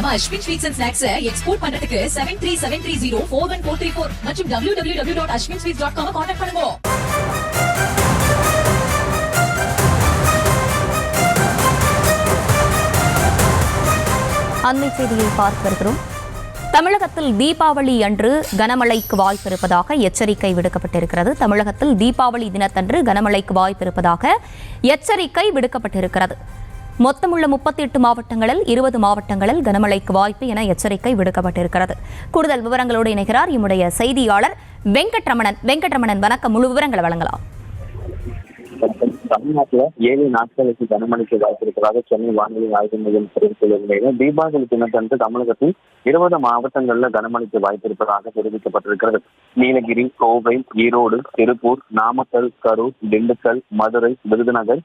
நம்ம Ashwin sweets and snacks export பண்றதுக்கு 7373041434 மற்றும் www.ashwinsweets.com கான்டாக்ட் பண்ணுங்க. அண்மை செய்தியை பார்த்து வருகிறோம். தமிழகத்தில் தீபாவளி அன்று கனமழைக்கு வாய்ப்பு இருப்பதாக எச்சரிக்கை விடுக்கப்பட்டிருக்கிறது. தமிழகத்தில் தீபாவளி தினத்தன்று கனமழைக்கு வாய்ப்பு இருப்பதாக எச்சரிக்கை விடுக்கப்பட்டிருக்கிறது. மொத்தமுள்ள 38 மாவட்டங்களில் 20 மாவட்டங்களில் கனமழைக்கு வாய்ப்பு என எச்சரிக்கை விடுக்கப்பட்டிருக்கிறது. கூடுதல் விவரங்களோடு இணைகிறார் எம்முடைய செய்தியாளர் வெங்கட்ரமணன். வெங்கட்ரமணன், வணக்கம். முழு விவரங்களை வழங்கலாம். தமிழ்நாட்டில் 7 நாட்களுக்கு கனமழைக்கு வாய்ப்பு இருப்பதாக சென்னை வானிலை ஆய்வு மையம் தெரிவித்துள்ள நிலையில் தீபாவளி தினத்தன்று தமிழகத்தில் 20 மாவட்டங்களில் கனமழைக்கு வாய்ப்பு இருப்பதாக தெரிவிக்கப்பட்டிருக்கிறது. நீலகிரி, கோவை, ஈரோடு, திருப்பூர், நாமக்கல், கரூர், திண்டுக்கல், மதுரை, விருதுநகர்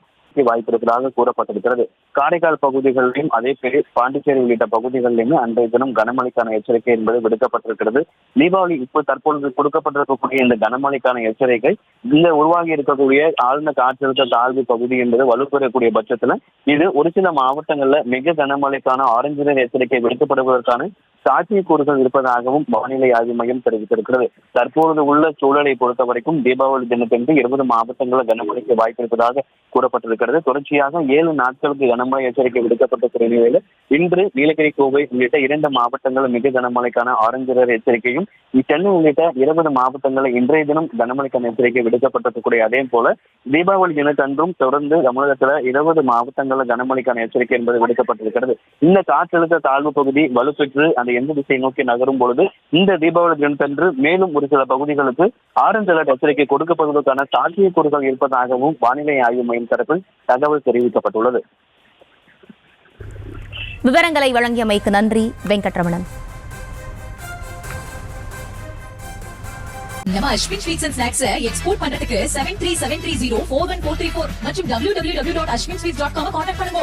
வாய்ப்பு இருப்பதாக கூறப்பட்டிருக்கிறது. காரைக்கால் பகுதிகளிலும் அதே பேர் பாண்டிச்சேரி உள்ளிட்ட பகுதிகளிலுமே அன்றைய தினம் கனமழைக்கான எச்சரிக்கை என்பது விடுக்கப்பட்டிருக்கிறது. தீபாவளி இப்ப தற்பொழுது கொடுக்கப்பட்டிருக்கக்கூடிய இந்த கனமழைக்கான எச்சரிக்கை இந்த உருவாகி இருக்கக்கூடிய ஆழ்ந்த காற்றழுத்த தாழ்வு பகுதி என்பது வலுப்பெறக்கூடிய பட்சத்துல இது ஒரு சில மாவட்டங்கள்ல மிக கனமழைக்கான ஆரஞ்சு நிற எச்சரிக்கை விடுக்கப்படுவதற்கான சாத்தியக்கூறுகள் இருப்பதாகவும் வானிலை ஆய்வு மையம் தெரிவித்திருக்கிறது. தற்பொழுது உள்ள சூழலை பொறுத்த வரைக்கும் தீபாவளி தினத்தன்று 20 மாவட்டங்களில் கனமழைக்கு வாய்ப்பு இருப்பதாக கூறப்பட்டிருக்கிறது. தொடர்ச்சியாக 7 நாட்களுக்கு கனமழை எச்சரிக்கை விடுக்கப்பட்டிருக்கிற நிலையில் இன்று நீலகிரி, கோவை உள்ளிட்ட 2 மாவட்டங்களில் மிக கனமழைக்கான ஆரஞ்சு நிற எச்சரிக்கையும், சென்னை உள்ளிட்ட 20 மாவட்டங்களில் இன்றைய தினம் கனமழைக்கான எச்சரிக்கை விடுக்கப்பட்டிருக்கக்கூடிய அதே போல தீபாவளி தினத்தன்றும் தொடர்ந்து தமிழகத்துல 20 மாவட்டங்களில் கனமழைக்கான எச்சரிக்கை என்பது விடுக்கப்பட்டிருக்கிறது. இந்த காற்றழுத்த தாழ்வு பகுதி வலுப்பெற்று அந்த எந்த திசை நோக்கி நகரும் பொழுது இந்த தீபாவளி தினத்தன்று மேலும் ஒரு சில பகுதிகளுக்கு ஆரஞ்சு அலர்ட் எச்சரிக்கை கொடுக்கப்படுவதற்கான சாத்தியக்கூறுகள் இருப்பதாகவும் வானிலை ஆய்வு மையம் தரப்பில் தகவல் தெரிவிக்கப்பட்டுள்ளது. விவரங்களை வழங்கியமைக்கு நன்றி வெங்கட்ரமணன். நம்ம Ashwin sweets and snacks export பண்றதுக்கு 7373041434 மற்றும் www.ashwinsweets.com கான்டாக்ட் பண்ணுங்க.